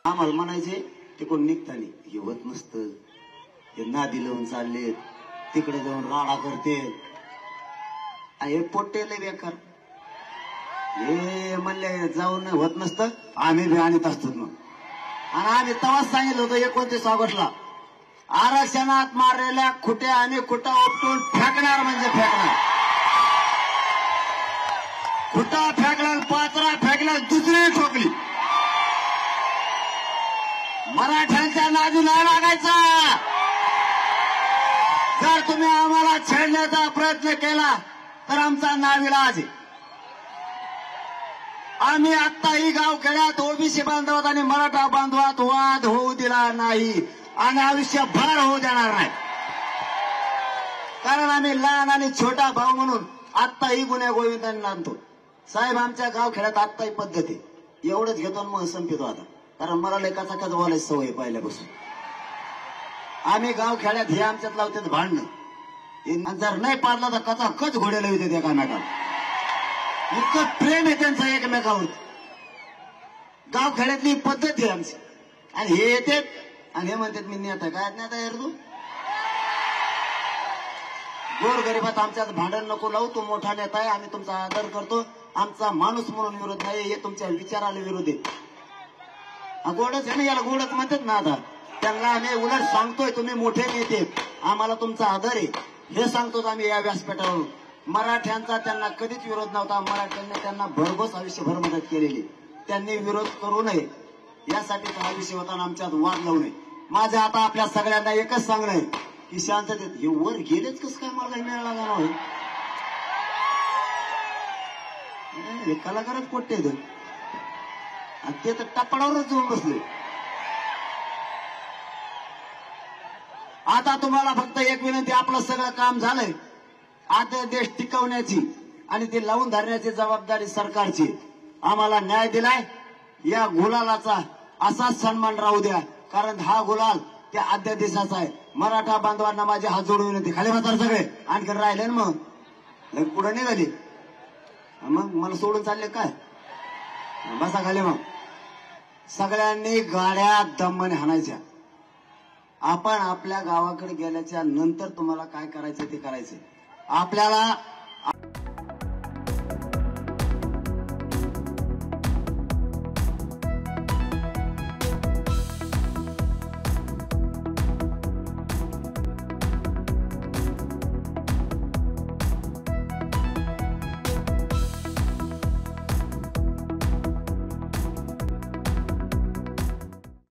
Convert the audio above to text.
आम्हाला म्हणायचे ते कोण निघतानी हे होत नसतं, ते नादी लावून चालले तिकडे जाऊन राडा करते, हे पोट्टे लय बेकार. हे म्हणले जाऊन होत नसतं, आम्ही बी आणत असतो मग. आणि आम्ही तेव्हाच सांगितलं होतं 29 ऑगस्टला आरक्षणात मारलेल्या खुट्या आणि खुटा उपटून फेकणार म्हणजे फेकणार. खुटा फेकला, पाचरा फेकला, दुसरी ठोकली. मराठ्यांच्या नादी नाही लागायचा. जर तुम्ही आम्हाला छेडण्याचा प्रयत्न केला तर आमचा नाविलाज आहे. आम्ही आत्ताही गावखेड्यात ओबीसी बांधवात आणि मराठा बांधवात वाद होऊ दिला नाही आणि आयुष्यभर होऊ देणार नाही. कारण आम्ही लहान आणि छोटा भाऊ म्हणून आत्ताही गुन्हे गोविंदांना आणतो. साहेब आमच्या गावखेड्यात आत्ताही पद्धत आहे, एवढंच घेतो मग संपितो आता. कारण मला लेखाचा कच बोलायची सवय पहिल्यापासून. आम्ही गावखेड्यात हे आमच्यात लावतात भांडणं. जर नाही पाडला तर कचा कच घोड्याला येते एकामेकाला. इतकं प्रेम आहे त्यांचं एकमेकावर. गावखेड्यातली पद्धत आहे आमची. आणि हे येते आणि हे म्हणतात मी नेता. काय नेता यार तू? गोरगरिबात आमच्यात भांडण नको लावू. तो मोठा नेता आहे, आम्ही तुमचा आदर करतो. आमचा माणूस म्हणून विरोध नाही, हे तुमच्या विचाराला विरोध आहे. गोडच आहे ना, याला गोडच म्हणतात ना. आता त्यांना आम्ही उलट सांगतोय तुम्ही मोठे नेते, आम्हाला तुमचा आदर आहे हे सांगतोच आम्ही या व्यासपीठावरून. मराठ्यांचा त्यांना कधीच विरोध नव्हता. मराठ्यांनी त्यांना भरघोस आयुष्यभर मदत केलेली. त्यांनी विरोध करू नये यासाठी हा विषय होता. आमच्यात वाद लावू नये. माझं आता आपल्या सगळ्यांना एकच सांगणं आहे की शांततेत हे वर गेलेच कसं काय मला मिळाला जाणार. हे कलाकारच पोट्टे आणि ते तर टपाडावरच जाऊन बसले. आता तुम्हाला फक्त एक विनंती, आपलं सगळं काम झालंय. आता देश टिकवण्याची आणि ते लावून धरण्याची जबाबदारी सरकारची. आम्हाला न्याय दिलाय, या गुलालाचा असाच सन्मान राहू द्या. कारण हा गुलाल त्या अध्यादेशाचा आहे. मराठा बांधवांना माझी हात जोडून विनंती, खाली बसा सगळे. आणखी राहिले ना मग पुढे निघाली, मग मला सोडून चालले काय? बसा खाली. मग सगळ्यांनी गाड्या दमाने हाणायच्या. आपण आपल्या गावाकडे गेल्याच्या नंतर तुम्हाला काय करायचं ते करायचं. आपल्याला